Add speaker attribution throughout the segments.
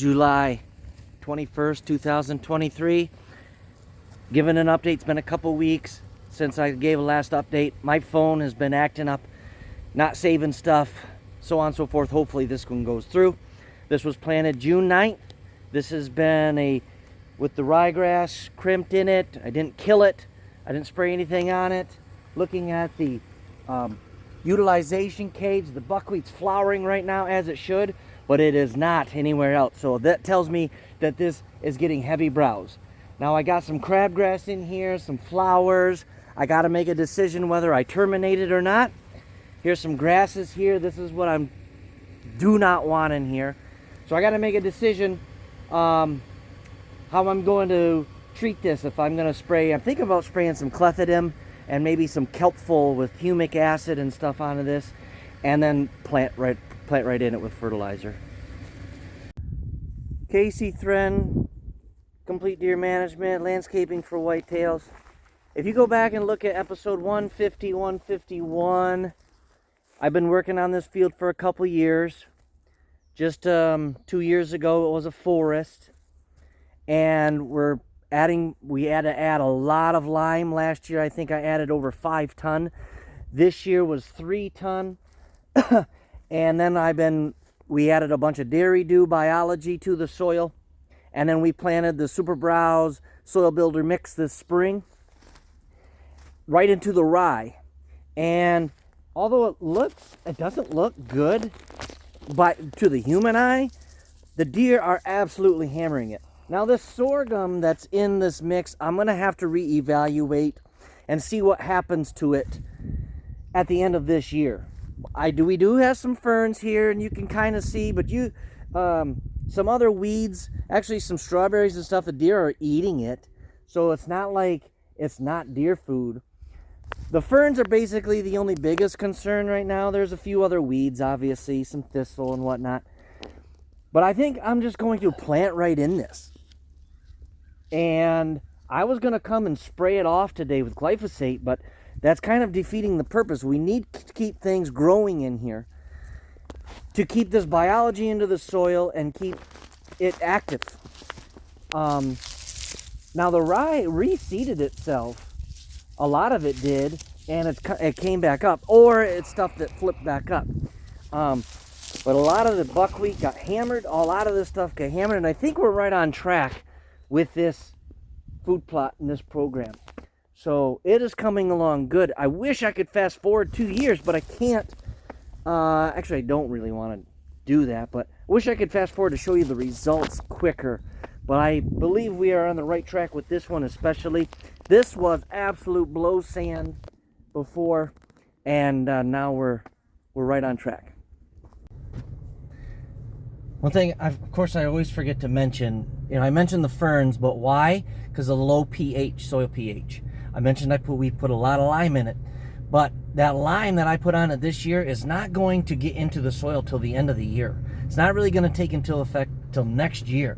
Speaker 1: July 21st, 2023. Giving an update. It's been a couple weeks since I gave a last update. My phone has been acting up, not saving stuff, so on and so forth. Hopefully this one goes through. This was planted June 9th. This has been with the ryegrass crimped in it. I didn't kill it. I didn't spray anything on it. Looking at the utilization cage, the buckwheat's flowering right now as it should, but it is not anywhere else. So that tells me that this is getting heavy browse. Now I got some crabgrass in here, some flowers. I got to make a decision whether I terminate it or not. Here's some grasses here. This is what I do not want in here. So I got to make a decision how I'm going to treat this. If I'm going to spray, I'm thinking about spraying some clethodim and maybe some kelpful with humic acid and stuff onto this, and then plant right in it with fertilizer. Casey Thren, Complete Deer Management, Landscaping for Whitetails. If you go back and look at episode 150, 151, I've been working on this field for a couple years. Just 2 years ago it was a forest, and we had to add a lot of lime. Last year I think I added over 5 ton. This year was 3 ton. And then we added a bunch of dairy dew biology to the soil, and then we planted the Super Browse Soil Builder mix this spring right into the rye. And although it doesn't look good to the human eye, the deer are absolutely hammering it. Now this sorghum that's in this mix, I'm going to have to reevaluate and see what happens to it at the end of this year. We do have some ferns here, and you can kind of see, but some other weeds, actually some strawberries and stuff, the deer are eating it. So it's not like it's not deer food. The ferns are basically the only biggest concern right now. There's a few other weeds, obviously, some thistle and whatnot. But I think I'm just going to plant right in this. And I was going to come and spray it off today with glyphosate, but that's kind of defeating the purpose. We need to keep things growing in here to keep this biology into the soil and keep it active. Now the rye reseeded itself. A lot of it did, and it came back up, or it's stuff that flipped back up. But a lot of the buckwheat got hammered. A lot of this stuff got hammered, and I think we're right on track with this food plot in this program. So it is coming along good. I wish I could fast forward 2 years, but I can't. Actually, I don't really want to do that, but I wish I could fast forward to show you the results quicker. But I believe we are on the right track with this one especially. This was absolute blow sand before, and now we're right on track. One thing, of course, I always forget to mention, I mentioned the ferns, but why? Because of the low pH, soil pH. I mentioned we put a lot of lime in it, but that lime that I put on it this year is not going to get into the soil till the end of the year. It's not really going to take effect till next year.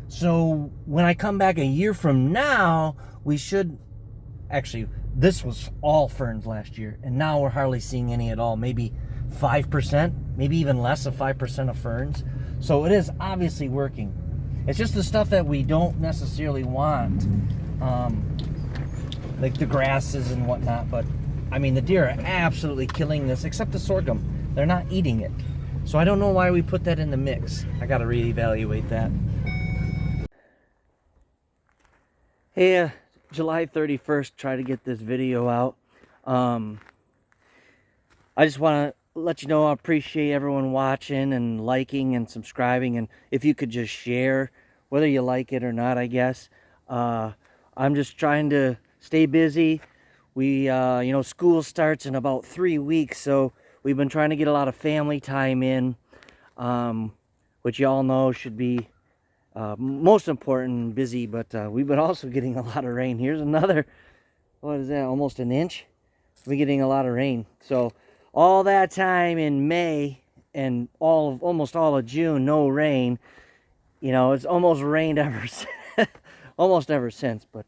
Speaker 1: So when I come back a year from now, this was all ferns last year, and now we're hardly seeing any at all, maybe 5%, maybe even less of 5% of ferns. So it is obviously working. It's just the stuff that we don't necessarily want, like the grasses and whatnot. But I mean, the deer are absolutely killing this, except the sorghum. They're not eating it. So I don't know why we put that in the mix. I got to reevaluate that. Hey, July 31st, try to get this video out. I just want to let you know I appreciate everyone watching and liking and subscribing, and if you could just share, whether you like it or not, I guess. I'm just trying to stay busy. We school starts in about 3 weeks, so we've been trying to get a lot of family time in, which you all know should be most important and busy, but we've been also getting a lot of rain. Here's another, what is that, almost an inch? We're getting a lot of rain. So all that time in May and almost all of June, no rain. It's almost rained almost ever since. But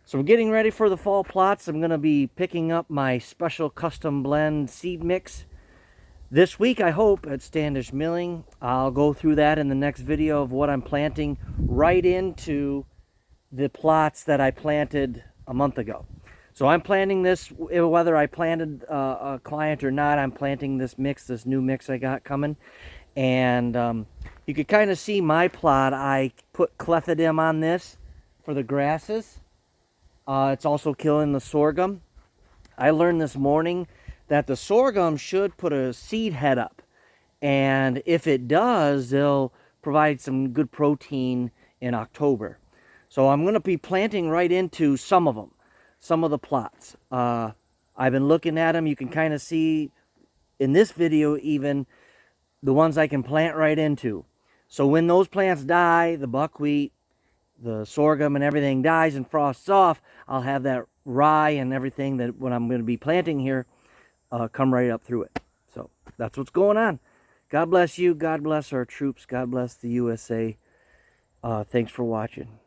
Speaker 1: so we're getting ready for the fall plots. I'm going to be picking up my special custom blend seed mix This week, I hope, at Standish Milling, I'll go through that in the next video of what I'm planting right into the plots that I planted a month ago. So I'm planting this, whether I planted a client or not, I'm planting this mix, this new mix I got coming. And you can kind of see my plot. I put clethodim on this for the grasses. It's also killing the sorghum. I learned this morning that the sorghum should put a seed head up. And if it does, they'll provide some good protein in October. So I'm going to be planting right into some of them, some of the plots. I've been looking at them. You can kind of see in this video even the ones I can plant right into. So when those plants die, the buckwheat, the sorghum and everything dies and frosts off, I'll have that rye and everything that what I'm going to be planting here come right up through it. So that's what's going on. God bless you. God bless our troops. God bless the USA. Thanks for watching.